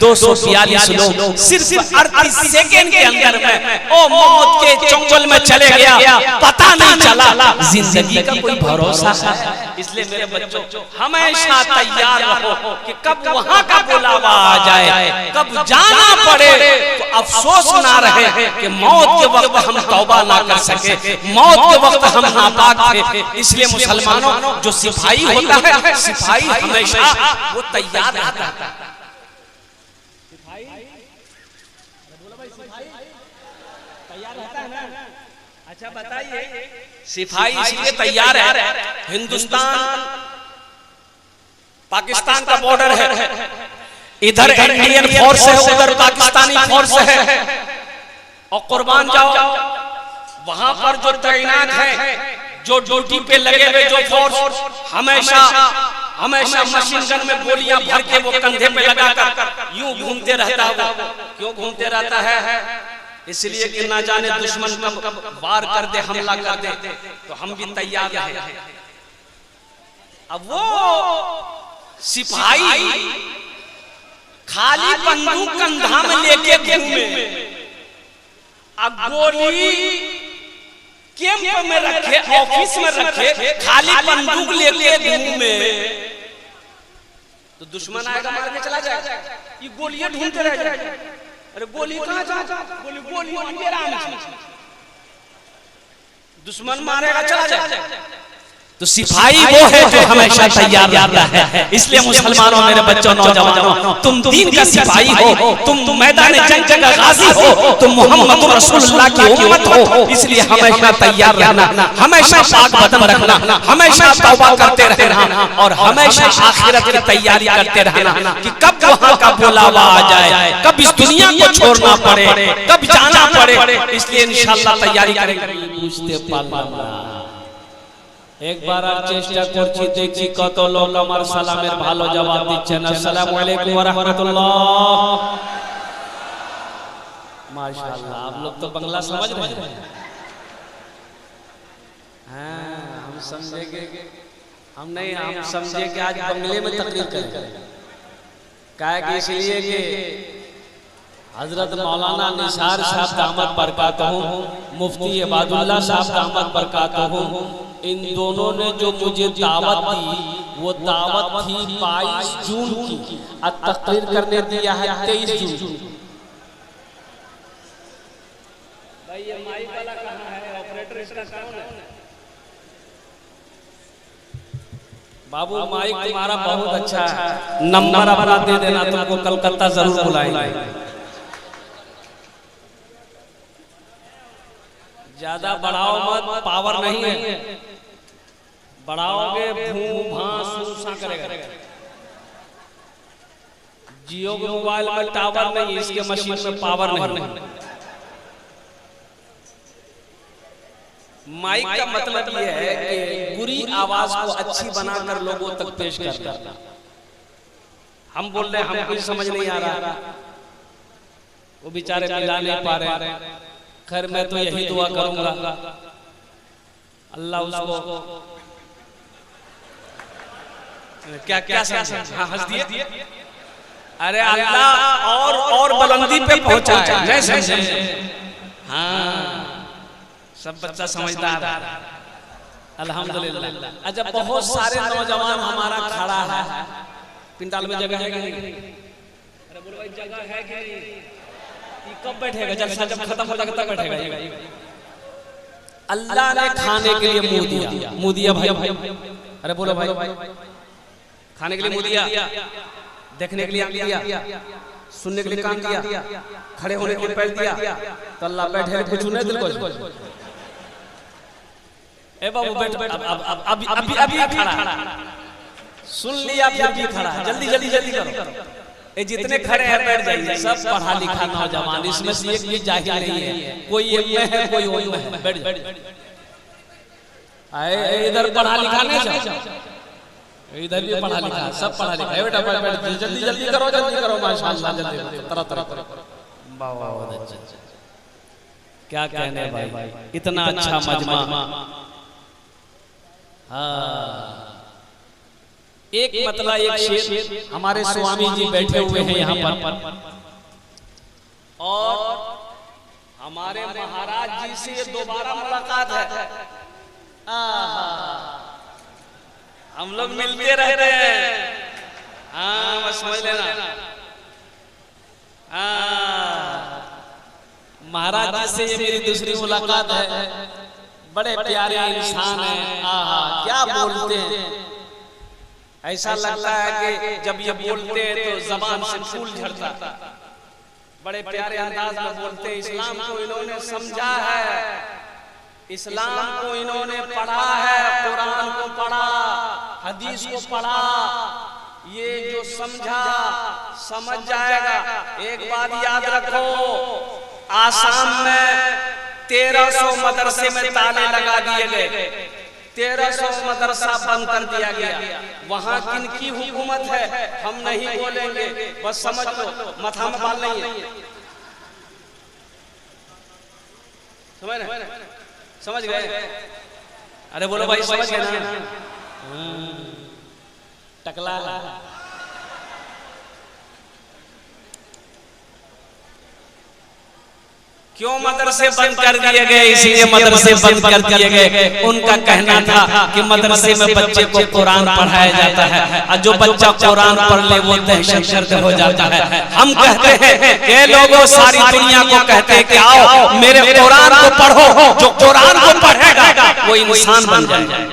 242 लोग सिर्फ 38 सेकंड के अंदर में ओ मौत के चंगुल में चले गया, पता नहीं चला। जिंदगी का कोई भरोसा है। इसलिए मेरे बच्चों हमेशा तैयार रहो कि कब वहां का बुलावा आ जाए, कब जाना पड़े तो अफसोस ना रहे कि मौत के वक्त हम तौबा ना कर सके, मौत के वक्त हम नापाक थे। इसलिए मुसलमानों, जो सिपाही होता है, सिपाही हमेशा वो तैयार रहता है। अच्छा बताइए, सिपाही इसलिए तैयार है, हिंदुस्तान पाकिस्तान का बॉर्डर है, इधर इंडियन फोर्स है, उधर पाकिस्तानी फोर्स है, और कुर्बान जाओ वहां पर जो तैनात है, जो ड्यूटी पे लगे हुए जो फोर्स, हमेशा हमेशा मशीन गन में गोलियां भर के वो कंधे पे लगाकर यूं घूमते रहता है। क्यों घूमते रहता है? इसलिए कि ना जाने दुश्मन कब वार कर दे, हमला कर दे, तो हम भी तैयार रहे। अब वो सिपाही खाली बंदूक कंधा में लेके घूमे, अब गोली कैंप में रखे, ऑफिस में रखे, खाली बंदूक लेके घूमे, तो दुश्मन आएगा मार के चला जाएगा, ये गोलियां ढूंढते रह जाएगा। अरे गोली कहाँ जा, गोली दुश्मन मारेगा चला जाएगा। तो सिपाही वो है जो हमेशा तैयार रहता है। इसलिए मुसलमानों, मेरे बच्चों, नौजवानों, तुम दीन का सिपाही हो, तुम मैदान जंग का गाजी हो, तुम मोहम्मद रसूलुल्लाह की उम्मत हो। इसलिए हमेशा तैयार रहना, हमेशा पाक बदन रखना, हमेशा तौबा करते रहना, और हमेशा आखिरत की तैयारी करते रहना कि कब वहां का बुलावा आ जाए, कब इस दुनिया को छोड़ना पड़े, कब जाना पड़े। इसलिए इंशाअल्लाह तैयारी करेंगे। एक बार আর চেষ্টা করছি, দেখছি কত লোক আমার সালামের ভালো জবাব দিচ্ছেন। আসসালামু আলাইকুম ওয়া রাহমাতুল্লাহ। माशाअल्लाह, आप लोग तो बंगला समझ रहे हैं। हाँ, हम समझे कि हम नहीं, हम समझे कि आज बंगले में तकरीर करें। क्या कि इसलिए कि हजरत मौलाना निसार साहब दामत बरकातहू, मुफ्ती इबादुल्लाह साहब दामत बरकातहू, इन दोनों ने जो मुझे दावत दी, वो दावत थी 22 जून की, और तकरीर करने दिया है 23 जून। भाई ये माइक वाला कहाँ है? ऑपरेटर इसका कौन है? बाबू माइक तुम्हारा बहुत अच्छा है, नंबर अपना दे देना, तुमको कलकत्ता जरूर बुलाएंगे। ज्यादा बढ़ाओ मत, पावर नहीं है, बढ़ाओगे भूं भां सूसा करेगा। जियो के मोबाइल में टावर नहीं, इसके मशीन में पावर नहीं। माइक का मतलब ये है कि बुरी आवाज को अच्छी बनाकर लोगों तक पेश करना। हम बोल रहे हैं, हमको समझ नहीं आ रहा, वो बेचारे मिला नहीं पा रहे। खैर मैं तो यही दुआ करूंगा, अल्लाह उसको क्या क्या हंस दिए। अरे अल्लाह और बुलंदी पे पहुंचाए, नहीं समझे? हाँ, सब बच्चा समझदार है, अल्हम्दुलिल्लाह। अच्छा, बहुत सारे नौजवान हमारा खड़ा है, पिंडाल में जगह है कि नहीं? अरे बोलो भाई, जगह है कि नहीं? कब बैठेगा? जलसा जब खत्म हो जाएगा तब बैठेगा। अल्लाह ने खाने के लिए मुंह दिया भाई। अरे बोलो भाई, खाने के लिए मुंह दिया, देखने के लिए आंख दिया, सुनने के लिए कान दिया, खड़े होने के लिए पैर दिया, तो अल्लाह बैठे कुछ नहीं दिल को। ए बाबू बैठ, अभी खड़ा, सुन लिया, फिर भी खड़ा, जल्दी करो। ये जितने खड़े हैं बैठ जाइए, सब पढ़ा लिखा नौजवान, इसमें से एक भी जाहिल नहीं है, कोई एम में है, कोई ओम में है। बैठ आए, इधर पढ़ा लिखा नहीं जाओ, इधर भी पढ़ा लिखा, सब पढ़ा लिखा है। बेटा बैठ, जल्दी करो, माशाअल्लाह, जल्दी तरह। वाह, क्या कहने भाई, इतना अच्छा मजमा। हाँ, एक मतलब एक शेर, हमारे स्वामी जी बैठे हुए हैं यहाँ पर और हमारे महाराज जी से ये दोबारा मुलाकात है। हम लोग मिलते रहते हैं। हाँ बस समझ लेना। महाराज जी से ये मेरी दूसरी मुलाकात है। बड़े प्यारे इंसान हैं। क्या बोलते हैं, ऐसा लगता है कि जब ये बोलते हैं तो जबान से फूल झड़ता। बड़े प्यारे अंदाज में बोलते हैं। इस्लाम को इन्होंने समझा है, इस्लाम को इन्होंने पढ़ा है, कुरान को पढ़ा, हदीस को पढ़ा। ये जो समझा समझ जाएगा। एक बात याद रखो, आसाम में 1300 मदरसे में ताले लगा दिए गए, 1300 मदरसा बंद कर दिया गया। वहां किनकी हुकूमत है हम नहीं बोलेंगे, बस समझ लो, माथा में बाल नहीं है। समझ गए? अरे बोलो भाई, समझ गए ना? टकला क्यों मदरसे बंद कर दिए गए? इसीलिए मदरसे बंद कर दिए गए। उनका कहना था कि मदरसे में बच्चे को कुरान पढ़ाया जाता है और जो बच्चा कुरान पढ़ ले वो दहशतगर्द हो जाता है। हम कहते हैं कि लोगों, सारी दुनिया को कहते हैं कि आओ मेरे कुरान को पढ़ो, जो कुरान को पढ़ेगा वो इंसान बन जाएगा,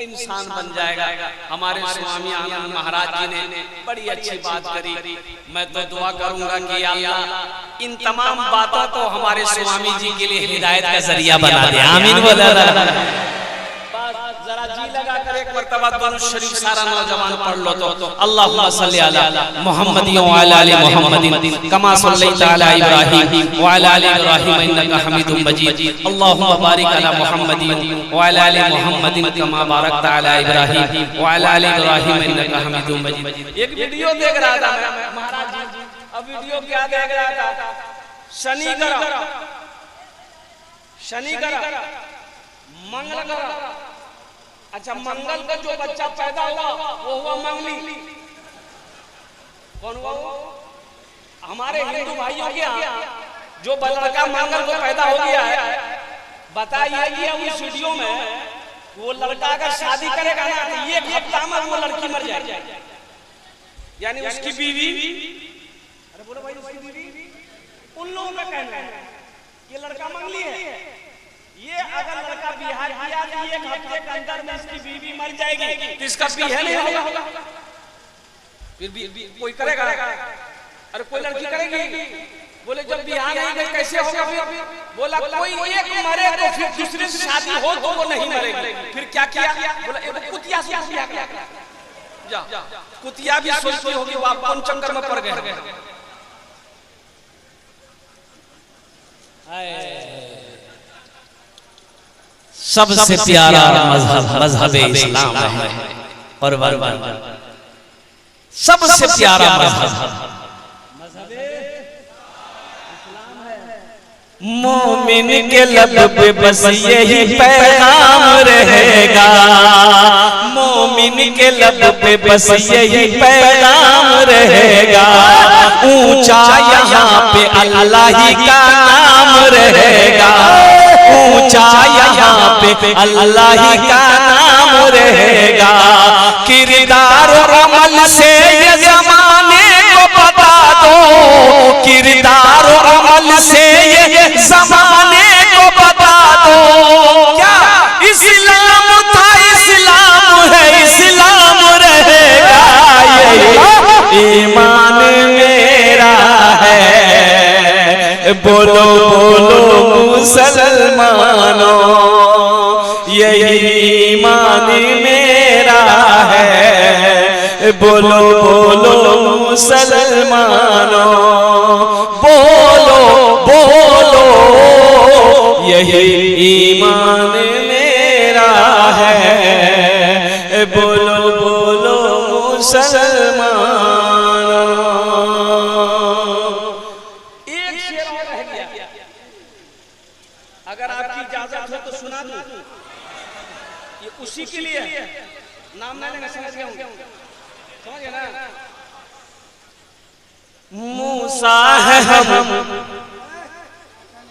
इंसान बन जाएगा। हमारे स्वामी आनंद महाराज जी ने बड़ी अच्छी बात करी। मैं तो दुआ करूंगा कि अल्लाह इन तमाम बातों को हमारे स्वामी जी के लिए हिदायत का जरिया बना दे। आमीन बोला। जरा जी लगा कर एक मर्तबा दुरूद शरीफ सारा नौजवान पढ़ लो तो अल्लाहुम्मा सल्ली अला मुहम्मदिन व अला आलि मुहम्मदिन कमा सल्लैता अला इब्राहीम व अला आलि इब्राहीम इन्नका हमीदुम मजीद। अल्लाहुम्मा बारिक अला मुहम्मदिन व अला आलि मुहम्मदिन कमा बारकता अला इब्राहीम व अला आलि इब्राहीम इन्नका हमीदुम मजीद। एक वीडियो देख रहा था मैं महाराज जी। अब वीडियो क्या देख रहा था? शनि ग्रह, मंगल ग्रह। अच्छा, मंगल का जो बच्चा पैदा हुआ वो हुआ मंगली। कौन हुआ? हमारे हिंदू भाइयों के यहाँ जो लड़का मंगल को पैदा हो गया है, बताइए कि उस वीडियो में वो लड़का अगर शादी करेगा ना तो ये हफ्ता में वो लड़की मर जाएगी, यानी उसकी बीवी। अरे बोलो भाई, उसकी बीवी। उन लोगों का कहना है ये लड़का मंगली है, ये अगर लड़का बिहार किया तो एक हफ्ते के अंदर में इसकी बीवी मर जाएगी, तो इसका बिहार नहीं होगा। फिर भी कोई करेगा? अरे कोई लड़की करेगी? बोले जब बिहार नहीं गई कैसे होगा? बोला कोई एक मरे तो फिर दूसरे से शादी हो तो वो नहीं मरेगी। फिर क्या किया? बोला एक कुतिया से किया। जा कुतिया भी सोचती होगी वो आप कौन चक्कर में पड़ गए। सबसे प्यारा मजहब इस्लाम है और सबसे प्यारा मजहब मोमिन के लब पे बस यही पैगाम रहेगा, मोमिन के लब पे बस यही पैगाम रहेगा। ऊंचा यहाँ पे अल्लाह ही का नाम रहेगा, ऊंचा यहाँ पे अल्लाह ही का नाम रहेगा। किरदार अमल से ये ज़माने को बता दो, किरदार अमल से ये ज़माने को बता दो। क्या इस्लाम था, इस्लाम है, इस्लाम रहेगा। ये ईमान मेरा है, बोलो बोलो मुसलमानों, यही ईमान मेरा है, बोलो बोलो मुसलमानों, बोलो बोलो यही ईमान मेरा है, बोलो बोलो मुसलमानों। एक शेर और रह गया, अगर आपकी इजाजत हो तो सुना दूं। ये उसी के लिए नाम ना लेंगे, समझ गए होंगे, समझ गए ना। मूसा है हम,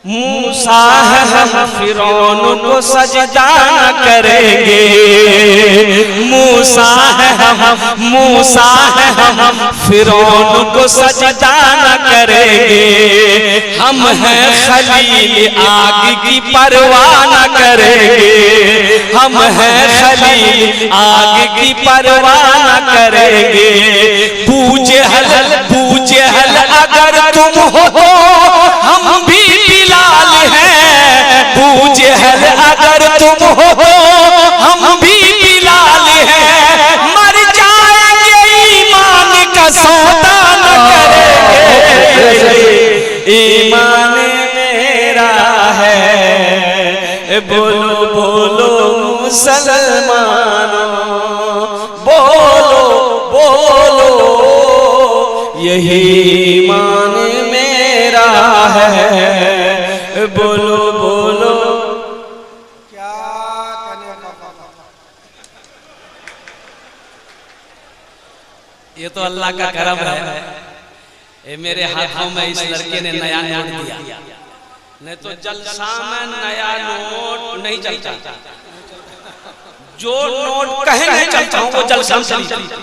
मूसा है हम फिरौन को सजदा न करेंगे। मूसा है हम, मूसा है हम फिरौन को सजदा न करेंगे। हम हैं खलील आग की परवाह न करेंगे। हम हैं खलील आग की परवाह न करेंगे। बूझे हल, बूझे हल अगर तुम हो हम भी बिलाल हैं। बूझे हल अगर तुम हो हम भी बिलाल हैं। मर जाएंगे ईमान का सौदा न करेंगे। ईमान मेरा है, बोलो बोलो मुसलमानों, बोलो बोलो यही ईमान मेरा है, बोलो बोलो। क्या करने का, ये तो अल्लाह का करम है। ये मेरे हाथों में इस लड़के ने नया नोट दिया, नहीं तो जलसा में नया नोट नहीं चलता। जो नोट कहे नहीं चलता हूँ वो जलसा में चलता।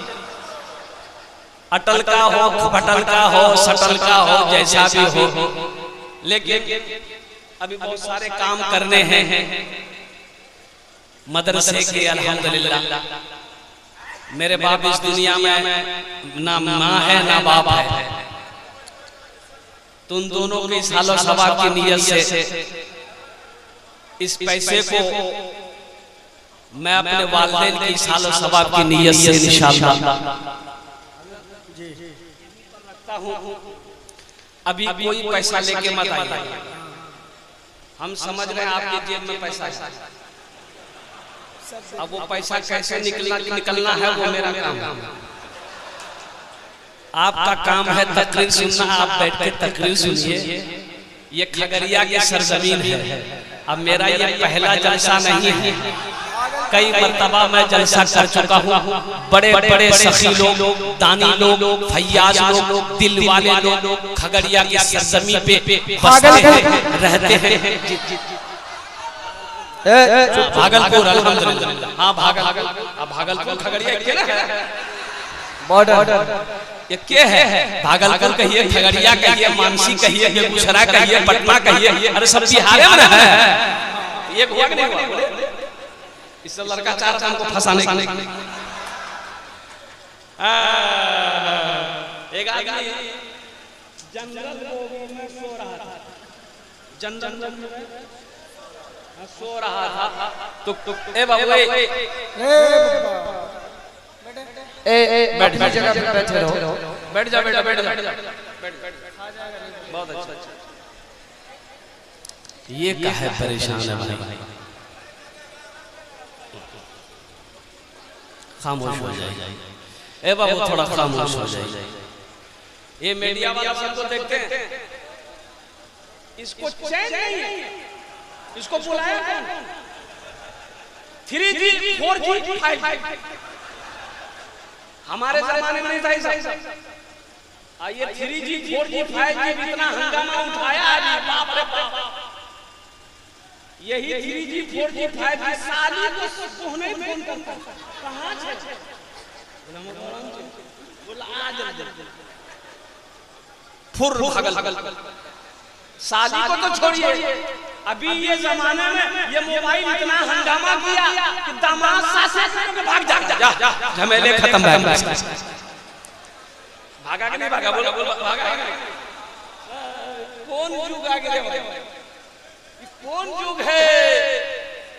अटल का हो, फटल का हो, सटल का हो, जैसा भी हो, लेकिन अभी बहुत सारे काम करने हैं मदरसे के। अल्हम्दुलिल्लाह मेरे बाप इस दुनिया में ना माँ है ना बाप है, तो उन दोनों के सालों सवाब की नियत से इस पैसे को मैं अपने वालिदैन की सालों सवाब की नियत से इंशाअल्लाह अभी कोई पैसा लेके मत आइए। हम समझ रहे हैं आपके जेब में पैसा है, अब वो पैसा कैसे निकलना है वो मेरा काम है। आपका काम है तकरीर सुनना, आप बैठ के तकरीर सुनिए। ये खगड़िया की सरजमीन है। अब मेरा ये पहला जलसा नहीं है, कई मर्तबा मैं जलसा कर चुका हूँ। बड़े बड़े सखी लोग, दानी लोग, फैयाज लोग, दिल वाले लोग खगड़िया की सरजमीन पे बसते हैं, रहते हैं। भागलपुर अल्हम्दुलिल्लाह, हाँ भागलपुर खगड़िया के ना बॉर्डर, ये क्या है? भागलपुर कहिए, खगड़िया कहिए, मानसी कहिए, बेगूसराय कहिए, पटना कहिए, अरे सब बिहार में है। ये हुआ कि नहीं हुआ? इस लड़का चाह रहा था हमको फंसाने के लिए। एक आदमी जंगल में सो रहा था, जंगल में सो रहा था, तो ए बाबू बैठ जगह पे बैठे रहो, बैठ जा बेटा, बैठ जा, बहुत अच्छा। ये क्या है? परेशान है भाई, खामोश हो जाए। ए बाबू थोड़ा खामोश हो जाए। ये मीडिया वाला सबको देखते हैं, इसको चैन नहीं है। इसको बुलाया कौन? 3G 4G 5G हमारे जमाने में नहीं था ऐसा। ये 3G 4G 5G इतना हंगामा उठाया है, बाप रे बाप। यही 3G 4G 5G साली को सोहने फोन करता, कहाँ छे? बोला आज फुर भागल। साली को तो छोड़िए, अभी ये जमाने में ये मोबाइल इतना हंगामा किया कि दामाद सास में भाग जा, झमेले खत्म है। भागा कि नहीं भागा? बोलो भागा। कौन युग आ गया? कौन युग है?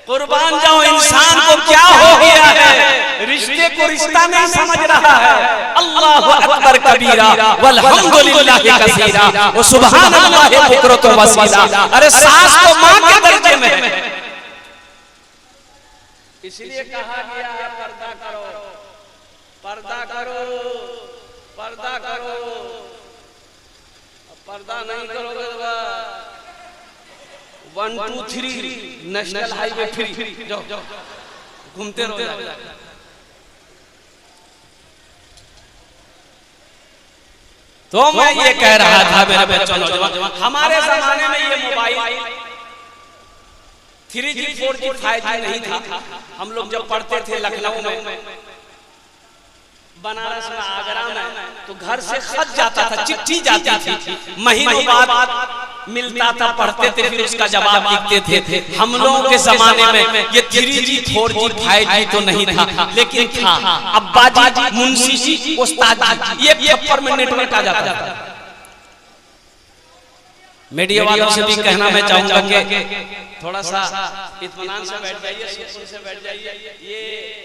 कुर्बान जाओ, इंसान को क्या हो गया है? रिश्ते को रिश्ता नहीं समझ रहा है। अल्लाहु अकबर कबीरा वल्हम्दुलिल्लाहि कसीरा व सुब्हानल्लाहि बुकरतु वसीला। अरे सास तो मां के दर्जे में है। इसलिए कहा गया है पर्दा करो, पर्दा करो, पर्दा करो। पर्दा नहीं करोगे तो 1 2 3 नेशनल हाईवे फ्री, जाओ घूमते रहो। तो मैं ये कह रहा था मेरे बच्चों, नौजवान, हमारे जमाने में ये मोबाइल 3G 4G 5G नहीं था। हम लोग जब पढ़ते थे लखनऊ में, बनारस में, आगरा में, तो घर से खत जाता था, चिट्ठी जाती थी, महीनों बाद मिलता था, पढ़ते थे, फिर उसका जवाब लिखते थे। हम लोगों के जमाने में ये 3G 4G 5G तो नहीं था, लेकिन था अब्बा जी, मुंशी जी, उस्ताद जी, ये पेपर में नेटवर्क आ जाता था। मीडिया वालों से भी कहना मैं चाहूंगा कि थोड़ा सा इत्मीनान से बैठ जाइए, सुकून से बैठ जाइए।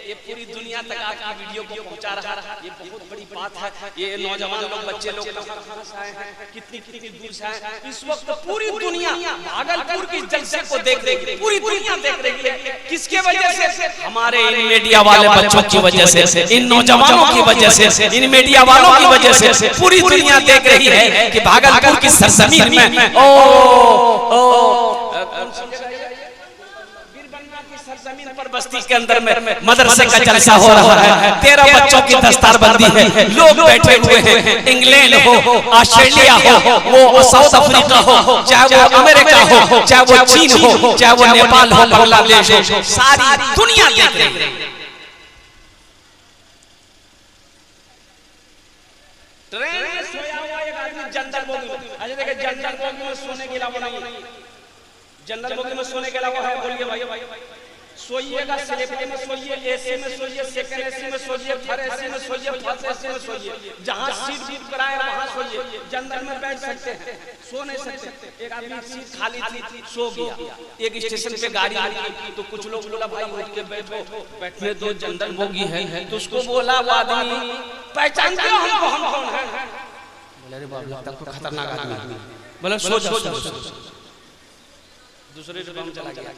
ये पूरी दुनिया तक आपकी वीडियो को पहुंचा रहा है, ये बहुत बड़ी बात है। ये नौजवान लोग, बच्चे लोग कहां से आए हैं, कितनी दूर से आए हैं। इस वक्त पूरी दुनिया भागलपुर की जलसे को देख रही है, पूरी दुनिया देख रही है। किसके वजह से? हमारे इन मीडिया वाले बच्चों की वजह से, इन नौजवानों की वजह से, इन मीडिया वालों की वजह से पूरी दुनिया देख रही है कि भागलपुर की सरजमीन में जमीन पर, बस्ती के अंदर में मदरसे का जलसा हो रहा है। 13 बच्चों की दस्तारबंदी है, लोग बैठे हुए हैं। इंग्लैंड हो, ऑस्ट्रेलिया हो, वो साउथ अफ्रीका हो, चाहे वो अमेरिका हो, चाहे वो चीन हो, चाहे वो नेपाल हो, बांग्लादेश हो, सारी दुनिया देख रही है। ट्रेन में सोया हुआ एक आदमी जनरल बोगी में, अच्छा देखिए, जनरल बोगी में सोने के अलावा नहीं, जनरल बोगी में सोने के अलावा है, बोलिए भाई, सोइएगा, स्लीपर में सोइए, एसी में सोइए, सेकंड एसी में सोइए, थर्ड एसी में सोइए, फर्स्ट एसी में सोइए, जहां सीट बुक कराए वहां सोइए। जनरल में बैठ सकते हैं, सो नहीं सकते। एक आदमी सीट खाली थी, सो गया। एक स्टेशन पे गाड़ी आई तो कुछ लोग बोला भाई उठ के बैठो, बैठने दो, जनरल बोगी है। तो उसको बोला वो आदमी, पहचानते हो हमको, हम कौन है? बोले अरे बाप, लगता है खतरनाक आदमी। बोला सो जाओ। दूसरे जगह हम चला गया।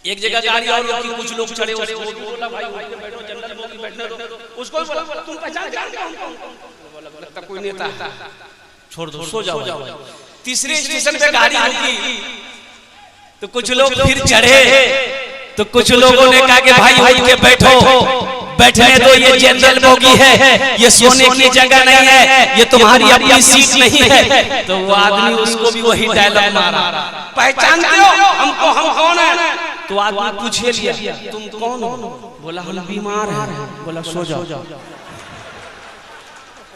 एक जगह गाड़ी और रुकी, कुछ लोग चढ़े, उसको बोला भाई उठ के बैठो, जनरल बोगी बैठने दो। उसको बोला तुम पहचानते हो? बोला लगता कोई नेता है, छोड़ दो, सो जाओ। तीसरे स्टेशन पे गाड़ी रुकी तो कुछ लोग फिर चढ़े, तो कुछ लोगों ने कहा कि भाई उठ के बैठो, बैठने दो, ये जनरल बोगी है, ये सोने की जगह नहीं है, ये तुम्हारी अपनी सीट नहीं है। तो वो आदमी उसको भी वही डायलॉग मारा, पहचानते हो हमको, हम कौन है? तो आदमी पूछे लिया तुम कौन हो? बोला हम बीमार हैं। बोला सो जाओ।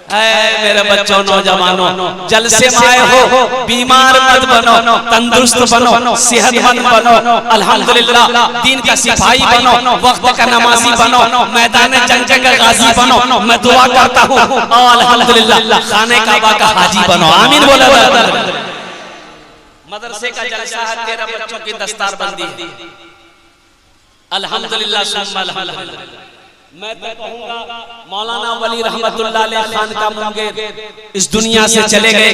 मेरे बच्चों, नौजवानों, जलसे में आए हो, बीमार मत बनो, तंदुरुस्त बनो, सेहतमंद बनो, अल्हम्दुलिल्लाह दीन का सिपाही बनो, वक्त का नमाजी बनो, मैदान जंग का गाजी बनो। मैं दुआ करता हूँ अल्हम्दुलिल्लाह खाने काबा का हाजी बनो। आमीन बोले। मदरसे का जलसा है, 13 बच्चों की दस्तारबंदी, अल्हम्दुलिल्लाह सुम्मा अल्हम्दुलिल्लाह। मैं तो कहूंगा मौलाना वली रहमतुल्लाह अलैह खान का मुंगेर इस दुनिया से चले गए।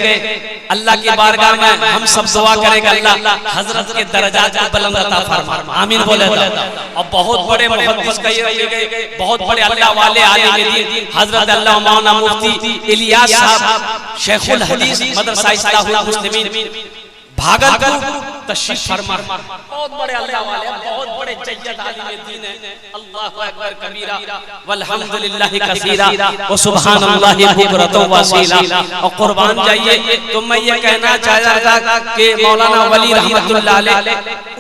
अल्लाह की बारगाह में हम सब दुआ करेंगे, अल्लाह हजरत के दर्जात को बुलंद अता फरमाए। आमीन बोले। और बहुत बड़े मुहद्दिस का ये बहुत बड़े अल्लाह वाले आलिम दीन हजरत अल्लाह मौलाना मुफ्ती इलियास साहब शेखुल हदीस मदरसा इस्लाहुल मुस्लिमीन भागलपुर तशरीफ फरमा। बहुत बड़े अल्लाह वाले, बहुत बड़े जय्यद आलिम दीन है। अल्लाहु अकबर कबीरा वल्हम्दुलिल्लाहि कसीरा व सुब्हानल्लाहि बुकरतन व असीला। और कुर्बान जाइए, तो मैं ये कहना चाह रहा था कि मौलाना वली रहमतुल्लाह अलैह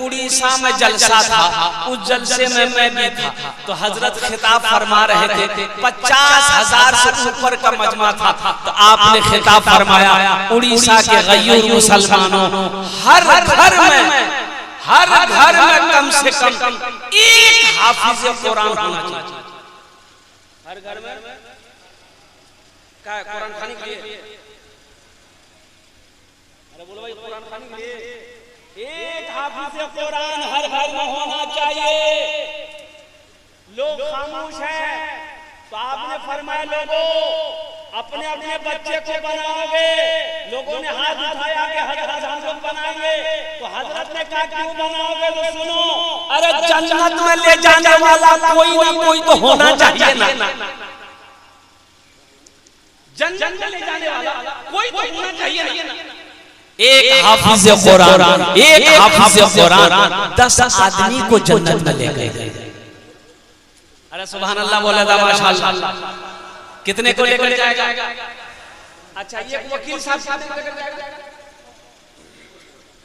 उड़ीसा में जलसा था, उस जलसे में मैं भी था। तो हजरत खिताब फरमा रहे थे, 50,000 से ऊपर का मजमा था। तो आपने खिताब फरमाया उड़ीसा के गयूर मुसलमानों, हर घर में कम से कम एक हाफिज कुरान होना चाहिए। हर घर में क्या कुरान खाने के लिए? अरे बोलो भाई, कुरान खाने के लिए एक हाफिज कुरान हर घर में होना चाहिए। लोग खामोश हैं, तो आपने फरमाया लोगों अपने अपने बच्चे को बनाओगे। लोगों ने हाथ उठाया कि हजरत हम लोग बनाएंगे। तो हजरत ने कहा क्यों बनाओगे? तो सुनो, अरे जन्नत में ले जाने वाला कोई ना कोई तो होना चाहिए ना। जन्नत में ले जाने वाला कोई तो होना चाहिए ना। एक हाफिज कुरान, एक हाफिज कुरान 10 आदमी को जन्नत में ले गए। अरे सुभान अल्लाह बोले था माशाअल्लाह। कितने को लेकर जाएगा? अच्छा ये वकील साहब कितने को लेकर जाएगा?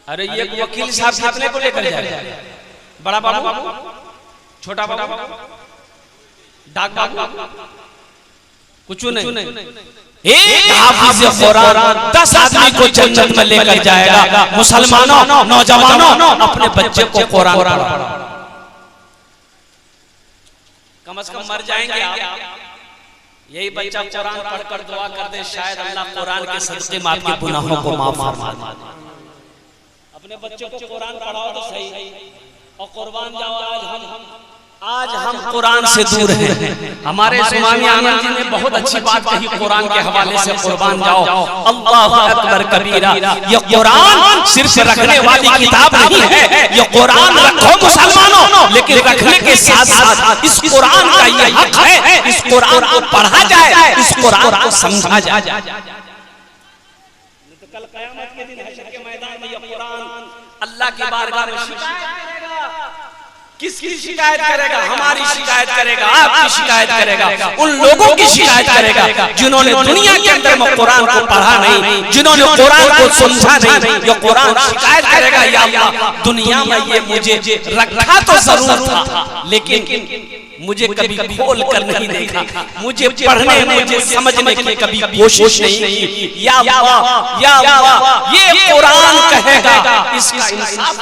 अरे ये वकील साहब कितने को लेकर जाएगा? बड़ा बाबू, छोटा बाबू, डाक बाबू, कुछ नहीं। एक हाफिज कुरान 10 आदमी को जन्नत में लेकर जाएगा। मुसलमानों, नौजवानों, अपने बच्चे को कुरान पढ़ाओ। कम से कम मर जाएंगे आप, यही बच्चा कुरान पढ़कर दुआ कर दे, शायद अल्लाह कुरान के सदक़े में आपके गुनाहों को माफ फरमा दे। अपने बच्चों को कुरान पढ़ाओ तो सही, और कुर्बान जाओ। आज हम कुरान से दूर हैं। हमारे इस्मामी आनंद जी ने बहुत अच्छी बात कही कुरान के हवाले से, कुर्बान जाओ। अल्लाहु अकबर कबीरा। ये कुरान सिर्फ रखने वाली किताब नहीं है, ये कुरान रखो मुसलमानों, लेकिन रखने के साथ साथ इस कुरान का ये हक है, इस कुरान को पढ़ा जाए, इस कुरान को समझा जाए। तो कल क़यामत के दिन हश्र के मैदान में ये कुरान अल्लाह की बारगाह में शिकायत करेगा। किसकी शिकायत करेगा? हमारी शिकायत करेगा, आपकी शिकायत करेगा, उन लोगों की शिकायत करेगा जिन्होंने दुनिया के अंदर में कुरान को पढ़ा नहीं, जिन्होंने कुरान को समझा नहीं। ये कुरान शिकायत करेगा, या अल्लाह दुनिया में ये मुझे रखा तो जरूर था, लेकिन मुझे कभी खोल कर नहीं देखा, मुझे पढ़ने, मुझे समझने की कभी कोशिश नहीं की। या अल्लाह, या अल्लाह, ये कुरान कहेगा, इसका इंसाफ।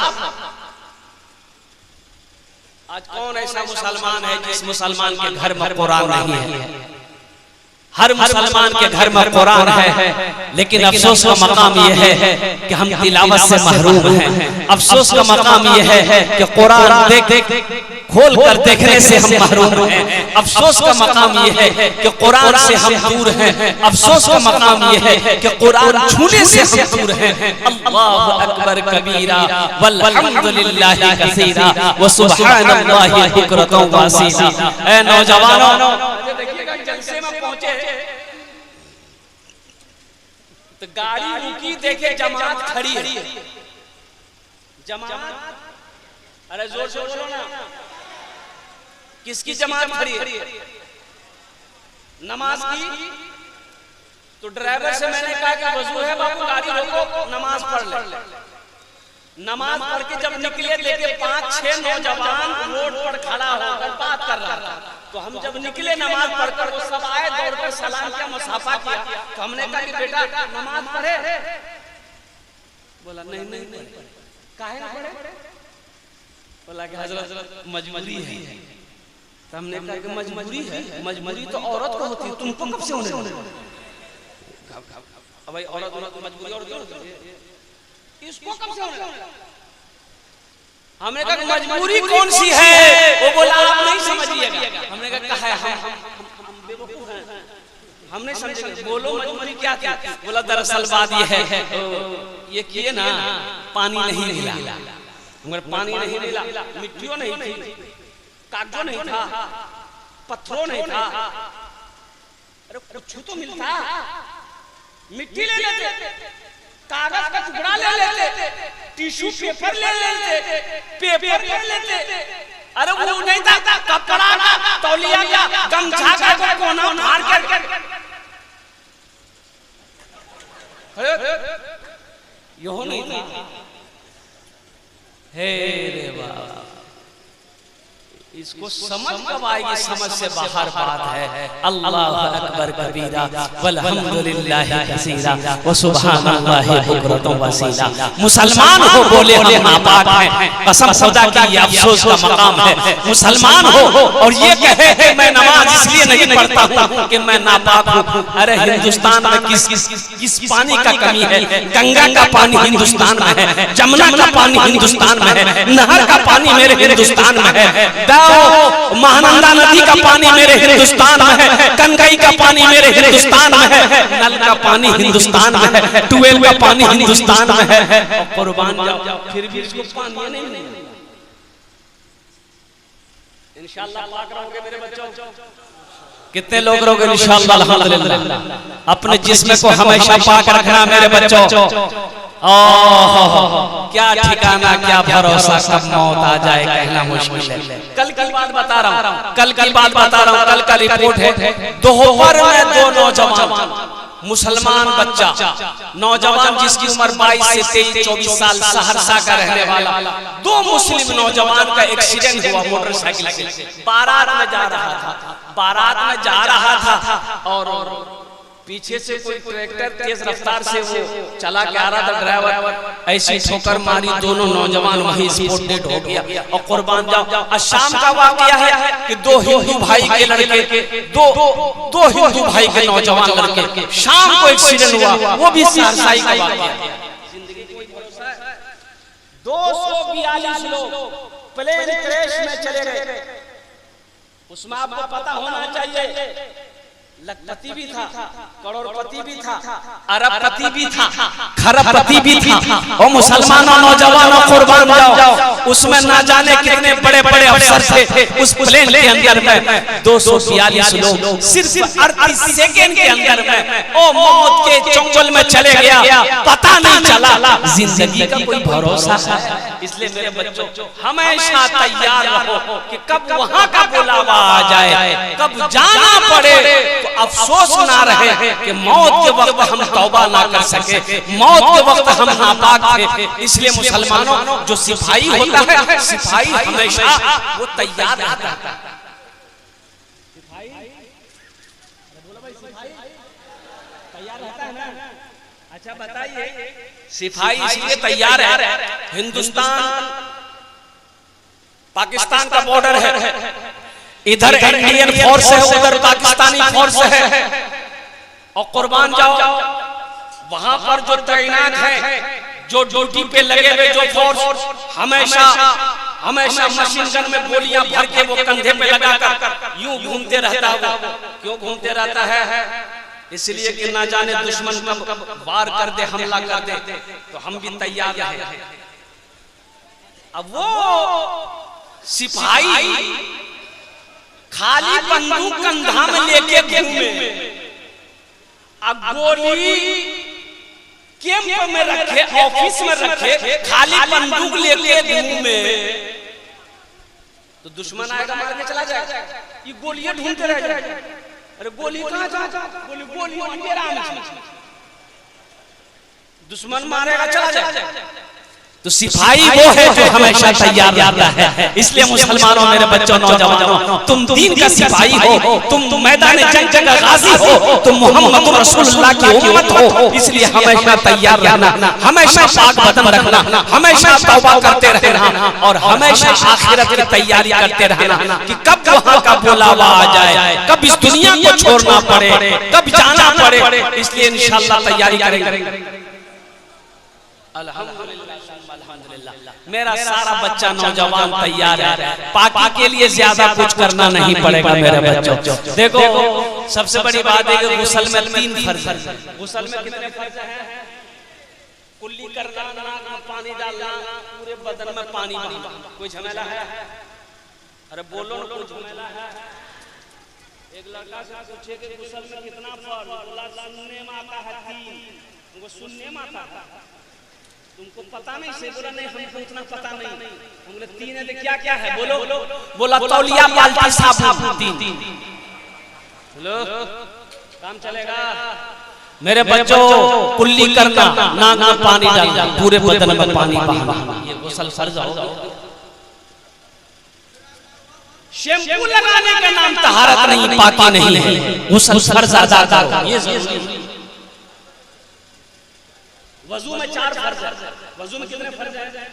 आज कौन ऐसा मुसलमान है जिस मुसलमान के घर में कुरान नहीं है? हर मुसलमान के घर में कुरान है, लेकिन अफसोस का मकाम यह है कि हम तिलावत से महरूम हैं। अफसोस का मकाम यह है कि कुरान देख खोल कर देखने से हम महरूम हैं। अफसोस का मकाम यह है कि कुरान से हम दूर हैं। अफसोस का मकाम यह है कि कुरान छूने से हम दूर हैं। अल्लाहु अकबर कबीरा वल्हम्दुलिल्लाहि कसीरा व सुब्हानल्लाहि बुकरतन व असीला। ऐ नौजवानों, देखिएगा जलसे में पहुंचे तो गाड़ी रुकी, देखे जमात खड़ी है। जमात, अरे जोर से बोलो ना, किसकी जमात खड़ी है? नमाज की। तो ड्राइवर से मैंने कहा कि वजू है बाबू, गाड़ी रोको, नमाज पढ़ ले। नमाज पढ़ के जब निकले, देखे 5-6 नौजवान रोड पर खड़ा होकर बात कर रहा था। तो हम जब निकले नमाज पढ़कर, वो सब आए, दौड़कर सलाम किया, मुसाफा किया। तो हमने कहा कि बेटा नमाज पढ़े? बोला नहीं, काहे ना पढ़े? बोला कि हजरत मजबूरी है। तो हमने कहा कि मजबूरी है? मजबूरी तो औरत को होती है, तुमको कब से होने? भाई औरत मजबूरी और इसको कब से होने? हमने कहा मजबूरी कौन सी है? वो बोला आप नहीं समझिएगा। हमने कहा हम बेवकूफ हैं, हम नहीं समझेंगे। बोलो मजबूरी क्या थी? बोला दरअसल बात ये है, ये किए ना, पानी नहीं मिला। मगर पानी नहीं मिला, मिट्टियों नहीं थी, कागजों नहीं था, पत्थरों नहीं था। अरे कुछ तो मिलता, मिट्टी ले लेते, कागज का टुकड़ा ले लेते, टिश्यू पेपर ले लेते, पेपर ले लेते। अरे वो नहीं था, कपड़ा का, तौलिया का, गमछा का कोना उखाड़ कर। यो नहीं था। हे रे बाबा, इसको समझ कब आएगी? समझ से बाहर बात है। अल्लाहु अकबर कबीरा वल्हम्दुलिल्लाहि कसीरा व सुब्हानल्लाहि बुकरतन व असीला। मुसलमान हो बोले हम नापाक हैं, कसम खुदा की ये अफसोस का मकाम है। मुसलमान हो और ये कहे कि मैं नमाज इसलिए नहीं पढ़ता हूँ कि मैं नापाक हूँ। अरे हिंदुस्तान में किस पानी का कमी है? गंगा का पानी हिंदुस्तान में है, जमुना का पानी हिंदुस्तान में है, नहर का पानी मेरे हिंदुस्तान में है, महानंदा नदी का पानी मेरे हिंदुस्तान में है, गंगई का पानी मेरे हिंदुस्तान में है, नल का पानी हिंदुस्तान में है, ट्यूबवेल का पानी हिंदुस्तान में है। कुर्बान जाओ, फिर भी इसको पानी नहीं मिलेगा। इंशाअल्लाह पाक रहोगे मेरे बच्चों। कितने लोग रहोगे इंशाअल्लाह? अल्हम्दुलिल्लाह। अपने जिस्म को हमेशा पाक रखना मेरे बच्चों। क्या ठिकाना, क्या भरोसा, कब मौत आ जाए कहना मुश्किल है। कल की बात बता रहा हूँ, कल का रिपोर्ट है। दोपहर में दो नौजवान मुसलमान बच्चा, नौजवान जिसकी उम्र 22 से 23-24 साल, सहरसा का रहने वाला, दो मुस्लिम नौजवान का एक्सीडेंट हुआ मोटरसाइकिल से। बारात में जा रहा था और पीछे से कोई ट्रैक्टर तेज रफ्तार से वो चला के आ रहा था, ड्राइवर ऐसी ठोकर मारी, दोनों नौजवान वहीं स्पॉट डेड हो गया। और कुर्बान जाओ, शाम का वाकया है कि दो हिंदू भाई के लड़के, दो हिंदू भाई के नौजवान लड़के, शाम को एक्सीडेंट हुआ, वो भी सहरसा का वाकया। जिंदगी कोई भरोसा है? 242 लोग प्लेन क्रैश में चले गए। उसमें आपको पता होना चाहिए, लखपति भी था, करोड़पति भी था, अरबपति भी था, खरबपति भी था। और मुसलमानों नौजवानों कुर्बान जाओ, उसमें ना जाने कितने बड़े बड़े अफसर थे उस प्लेन के अंदर में। 242 लोग सिर्फ 38 सेकंड के अंदर में ओ मौत के चंगुल में चले गया, पता नहीं चला। जिंदगी का कोई भरोसा है? इसलिए मेरे बच्चों हमेशा तैयार रहो कि कब वहां का बुलावा आ जाए, कब जाना पड़े तो अफसोस ना रहे कि मौत के वक्त हम तौबा ना कर सके, मौत के वक्त हम नापाक थे। इसलिए मुसलमानों, जो सिपाही होता है, सिपाही हमेशा वो तैयार रहता है। सिपाही तैयार रहता है ना? अच्छा बताइए, सिपाही इसलिए तैयार है, हिंदुस्तान पाकिस्तान का बॉर्डर है, इधर इंडियन फोर्स है, उधर पाकिस्तानी फोर्स है। और कुर्बान जाओ, वहां पर जो तैनात है, जो ड्यूटी पे लगे हुए जो फोर्स, हमेशा मशीन गन में गोलियां भर के वो कंधे पे लगाकर यूं घूमते रहता है। क्यों घूमते रहता है? इसलिए कि ना जाने दुश्मन कब वार कर दे, हमला कर दे, तो हम भी तैयार रहे। अब वो सिपाही खाली बंदूक कंधा में लेके घूमे, अब गोली कैंप में रखे, ऑफिस में रखे, खाली बंदूक लेके घूमे, तो दुश्मन आएगा मार के चला जाएगा। ये गोलियां ढूंढते रह जाएगा। अरे गोली कहां जा? गोली दुश्मन मारेगा, चला जाएगा। तो सिपाही वो है जो हमेशा तैयार रहता है। इसलिए मुसलमानों, मेरे बच्चों, नौजवानों, तुम दीन का सिपाही हो, तुम मैदान जंग का गाजी हो, तुम मोहम्मद रसूलुल्लाह की उम्मत हो। इसलिए हमेशा तैयार रहना, हमेशा पाक बदन रखना, हमेशा तौबा करते रहना और हमेशा आखिरत की तैयारी करते रहना कि कब वहां का बुलावा आ जाए, कब इस दुनिया को छोड़ना पड़े, कब जाना पड़े। इसलिए इंशाअल्लाह तैयारी करेंगे। अल्हम्दुलिल्लाह, मेरा सारा बच्चा नौजवान तैयार है। पाकी के लिए ज्यादा कुछ करना नहीं पड़ेगा मेरे बच्चों। देखो, सबसे बड़ी बात है कि गुस्ल में 3 फर्ज है। गुस्ल में कितने फर्ज हैं? कुल्ली करना, नाक में पानी डालना, पूरे बदन में पानी बहाना। कोई झमेला है? अरे बोलो ना, कोई झमेला है? एक लड़का से पूछे कि गुस्ल में कितना फर्ज? बोला सुनने में आता है 3। उनको सुनने में आता है, तुमको पता नहीं से? बोला नहीं, हमको इतना पता नहीं। हम बोले 3 है, क्या क्या है? बोलो। बोला तौलिया, बाल्टी, साबुन, 3। बोलो, काम चलेगा। मेरे बच्चों, कुल्ली करना, नाक में पानी डालना, पूरे बदन में पानी बहाना, ये गुस्ल फर्ज होगा। शैम्पू लगाने का नाम तहारत नहीं, पाकी नहीं है, गुस्ल फर्ज अदा करो, ये जरूरी है। वजू में 4 फर्ज है। वजू में कितने फर्ज है?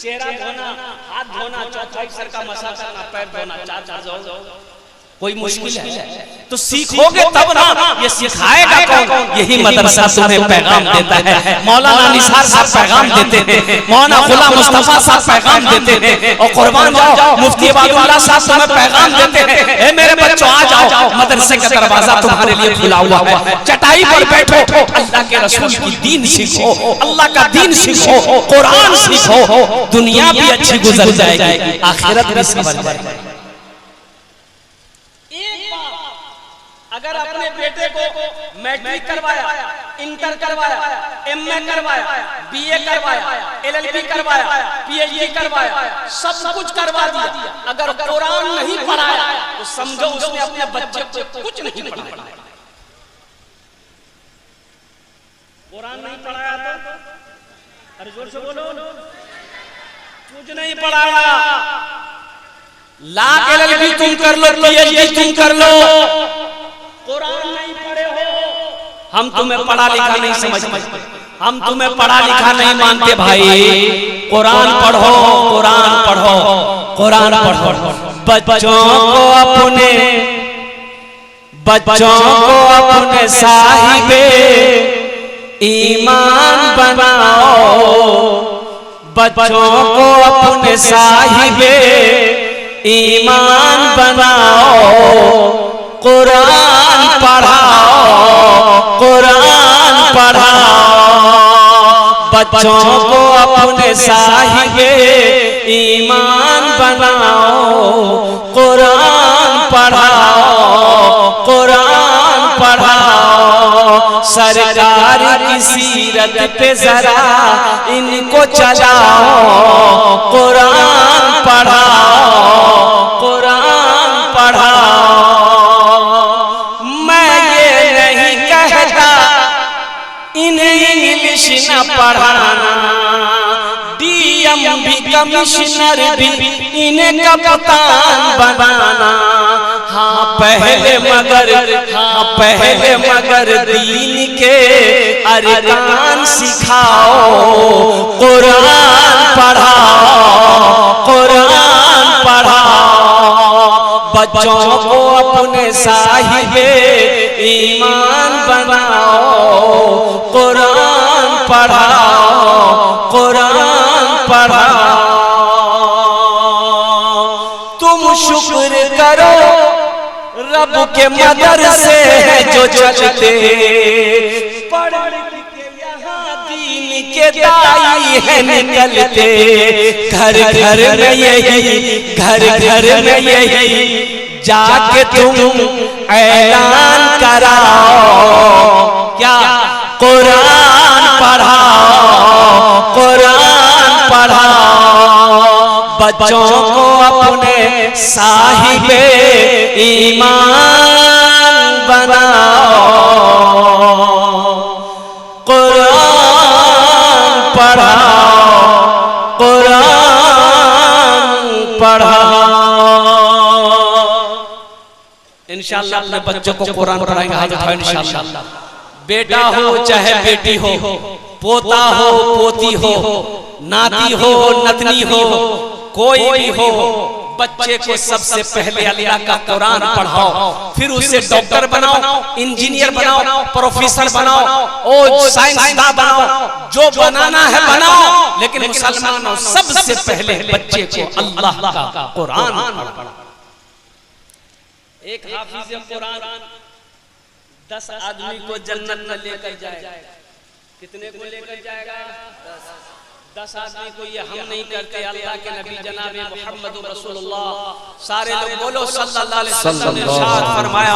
चेहरा धोना, हाथ धोना, चौथाई सर का मसा करना, पैर धोना, 4 कोई मुश्किल है? तो सीखोगे तब ना। ये सिखाएगा कौन? यही मदरसा तुम्हें पैगाम देता है। मौलाना निसार साहब पैगाम देते हैं, मौलाना गुलाम मुस्तफा साहब पैगाम देते हैं, और कुर्बान जाओ मुफ्ती अब्दुल्लाह साहब तुम्हें पैगाम देते हैं। ए मेरे बच्चों, आ जाओ, मदरसे का दरवाजा तुम्हारे लिए खुला हुआ है। चटाई पर बैठो, अल्लाह के रसूल की दीन सीखो, अल्लाह का दीन सीखो, कुरान सीखो। दुनिया भी अच्छी गुजर जाएगी, आखिरत भी संवर जाएगी। अगर अपने बेटे को मैट्रिक करवाया, इंटर करवाया, एमए करवाया, बीए करवाया, एलएलबी करवाया, पीएचडी करवाया, सब कुछ करवा दिया, अगर कुरान नहीं पढ़ाया तो समझो उसने अपने बच्चे को कुछ नहीं पढ़ाया। कुरान नहीं पढ़ाया तो अरे जोर से बोलो, कुछ नहीं पढ़ाया। लाख एलएलबी तुम कर लो, पीएचडी तुम कर लो, कुरान नहीं पढ़े हो। हम तुम्हें पढ़ा लिखा नहीं समझते, हम तुम्हें पढ़ा लिखा नहीं मानते भाई। कुरान पढ़ो, कुरान पढ़ो, कुरान पढ़ो। बच्चों को अपने साहिबे ईमान बनाओ, बच्चों को अपने साहिबे ईमान बनाओ, कुरान पढ़ाओ, कुरान पढ़ाओ। बच्चों को अपने साहिबे ईमान बनाओ, कुरान पढ़ाओ, कुरान पढ़ाओ। सरकार की सीरत पे जरा इनको चलाओ, कुरान पढ़ाओ, कुरान पढ़ाओ। मैं ये नहीं कहता इन्हें इंग्लिश न पढ़ाना, डीएम भी कमिश्नर भी इन्हें कप्तान बनाना। हाँ पहले मगर दीन के अरकान सिखाओ, कुरान पढ़ाओ, कुरान पढ़ाओ। बच्चों को अपने साहिबे ईमान बनाओ, कुरान पढ़ाओ, कुरान पढ़ाओ। तुम शुक्र करो रब के मदरसे है जो चलते, पढ़ के यहाँ दीन के दाई है निकलते। घर घर में यही जाके तुम ऐलान कराओ, क्या कुरान पढ़ाओ, कुरान पढ़ाओ। बच्चों को अपने साहिबे ईमान बनाओ, कुरान पढ़ाओ, कुरान पढ़ाओ। इंशाअल्लाह अपने बच्चों को कुरान पढ़ाएंगे, हाथ उठाओ इंशाअल्लाह। बेटा हो चाहे बेटी हो, पोता हो पोती हो, नाती हो नतनी हो, कोई भी हो, बच्चे को सबसे पहले अल्लाह का कुरान पढ़ाओ, फिर उसे डॉक्टर बनाओ, इंजीनियर बनाओ, प्रोफेसर बनाओ, ओ साइंसदान बनाओ, जो बनाना है बनाओ, लेकिन मुसलमानों सबसे पहले बच्चे को अल्लाह का कुरान पढ़ाओ। एक हाफिज कुरान 10 आदमी को जन्नत में लेकर जाएगा। कितने को लेकर जाएगा? 10 आदमी को। ये हम नहीं करते, अल्लाह के नबी जनाब मोहम्मद रसूलुल्लाह सारे लोग बोलो सल्लल्लाहु अलैहि वसल्लम ने इरशाद फरमाया,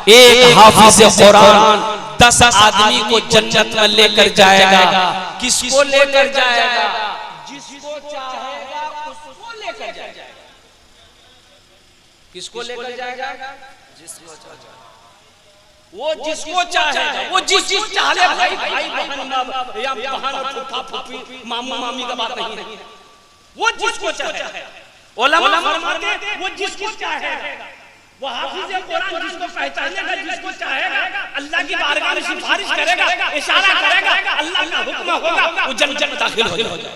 एक हाफिज कुरान 10 आदमी को जन्नत में लेकर जाएगा। किसको लेकर जाएगा? जिसको चाहेगा उसको लेकर जाएगा। किसको लेकर जाएगा? जिसको चाहेगा, वो जिसको चाहेगा, वो जिस चाहे भाई भाई बहन या बहन फूफा फूफी मामू मामी का बात नहीं है, वो जिसको चाहे। उलमा फरमाते वो जिसको चाहेगा, वो हाफिज कुरान जिसको पहचानेगा, जिसको चाहेगा, अल्लाह की बारगाह में सिफारिश करेगा, इशारा करेगा, अल्लाह का हुक्म होगा, वो जन्नत में दाखिल हो जाएगा।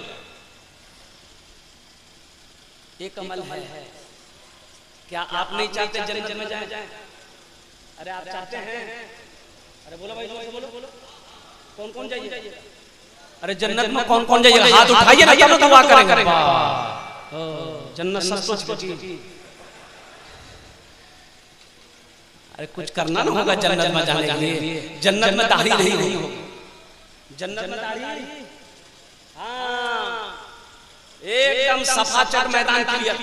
एक अमल है, क्या आप नहीं चाहते जन्नत में जाए? अरे आप चाहते हैं? अरे बोलो भाई, बोलो कौन कौन जाइए? अरे जन्नत में कौन कौन जाइए? हाथ उठाइए ना, तब दुआ करेंगे। जन्नत सच की। अरे कुछ करना ना होगा जन्नत में जाने के लिए। जन्नत में दाढ़ी नहीं होगी, जन्नत में दाढ़ी, हाँ एकदम सफाचट मैदान क्लियर।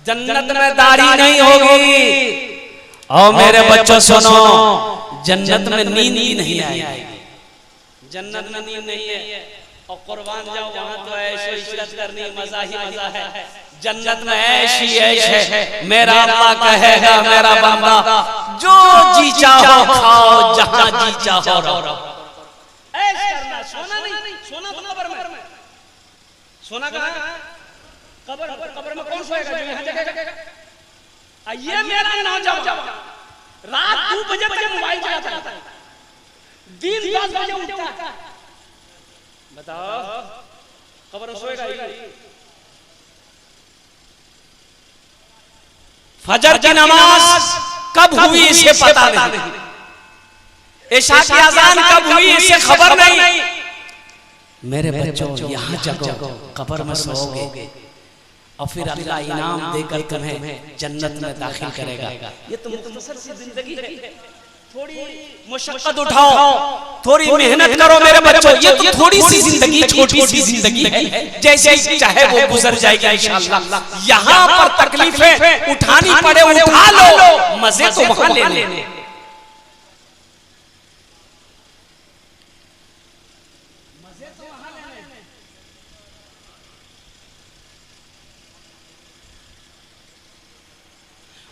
जन्नत में दाढ़ी नहीं होगी। और मेरे बच्चों सुनो, जन्नत में नींद ही नहीं आएगी, जन्नत में नींद नहीं है। और कुर्बान जाओ वहां तो ऐशो इशरत करनी मजा ही मजा है। जन्नत में ऐश ही ऐश है। मेरा अल्लाह कहेगा मेरा बंदा जो जी चाहो खाओ, जहां जी चाहो रहो। ऐश करना, सोना नहीं, सोना तो कब्र में। सोना कहां? कब्र। कब्र में कौन सोएगा? जो यहां जगह। ये मेरा नौजवान रात 2 बजे तक मोबाइल चलाता है, दिन 10 बजे उठता है। बताओ कब्र में सोएगा ही? फजर की नमाज कब हुई इसे पता नहीं, इशा की अजान कब हुई इसे खबर नहीं। मेरे बच्चों यहाँ जगो, कब्र में सोओगे और फिर अल्लाह इनाम देकर तुम्हें जन्नत में दाखिल करेगा। ये तो मुख्तसर सी जिंदगी है। थोड़ी मुशक्कत उठाओ, थोड़ी मेहनत करो मेरे बच्चों। ये तो थोड़ी सी जिंदगी, छोटी सी जिंदगी है, जैसे चाहे वो गुजर जाएगी इंशाअल्लाह। यहाँ पर तकलीफें उठानी पड़े उठा लो, मजे तो वहां लेने।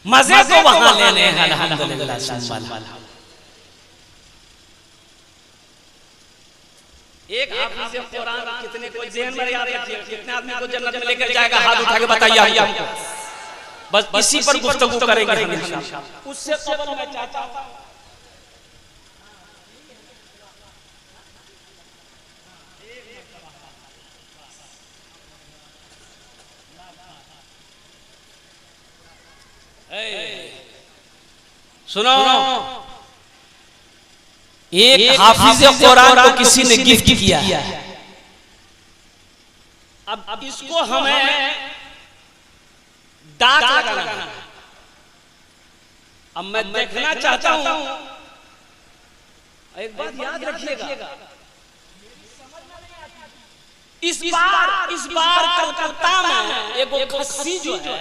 मजे तो वहां लेने हैं। अल्हम्दुलिल्लाह सुभान। एक हाफिज़ कुरान कितने को ज़हन में याद रखिए, कितने आदमी को जन्नत में लेकर जाएगा? हाथ उठा के बताइए हमको। बस इसी पर गुफ्तगू करेंगे इंशाअल्लाह। उससे कब्र में चाहता हूं सुनो, एक हाफिज़ कुरान को किसी ने गिफ्ट किया। अब इसको हमें डाक लगाना। अब मैं देखना चाहता हूं, एक बात याद रखिएगा, इस बार कलकत्ता में एक खस्सी जो है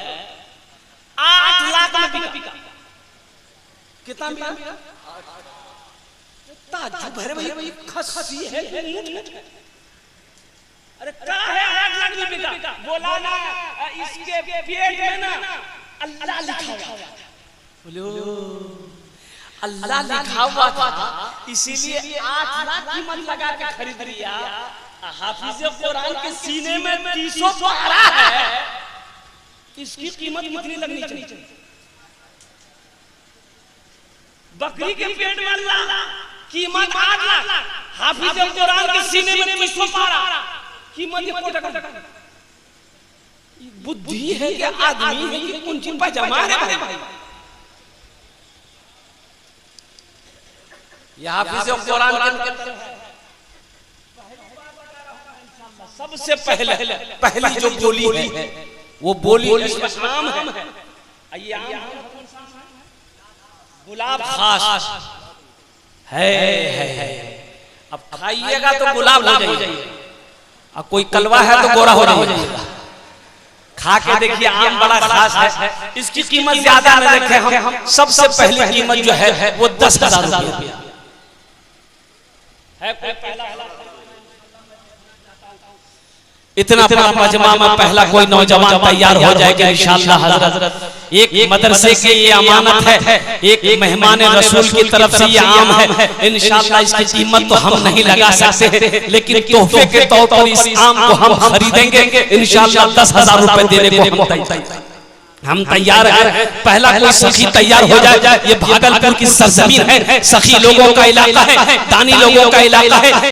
8 लाख में बिका। कितना बिका? ताज्जुब है भाई, खस्सी है। अरे क्या है 8 लाख में बिका? बोला ना इसके पेट में ना अल्लाह लिखा हुआ। बोलो अल्लाह लिखा हुआ था, इसीलिए 8 लाख कीमत लगा के खरीद लिया। हाफिज़ कुरान के सीने में 300 पारा है, इसकी कीमत कितनी लगनी चाहिए? बकरी के पेट में अल्लाह कीमत 8 लाख, हाफिज़ कुरान के सीने में 300 पारा, कीमत 1 टका। बुद्धि है कि आदमी है कि कुंची पजामा है भाई? ये हाफिज़ कुरान के सबसे पहली जो बोली है वो बोली आम है। ये आम गुलाब खास है। अब खाइएगा तो गुलाब हो जाइए, और कोई कलवा है तो गोरा हो जाइएगा। खा के देखिए, आम बड़ा खास है, इसकी कीमत ज्यादा न रखे हम। सबसे पहली कीमत जो है वो 10,000 रुपया है। इतना मजमा में पहला कोई नौजवान तैयार हो जाएगा इंशाअल्लाह हजरत। एक मदरसे की ये अमानत है, एक मेहमान रसूल की तरफ से ये आम है। इंशाअल्लाह इसकी कीमत तो हम नहीं लगा सकते, लेकिन तोहफे के तौर पर इस आम को हम खरीदेंगे इंशाअल्लाह। 10,000 रुपए देने को हम तैयार हैं। पहला कोई सखी तैयार हो जाए। ये भागलपुर की सरजमीन है, सखी लोगों का इलाका है, दानी लोगों का इलाका है।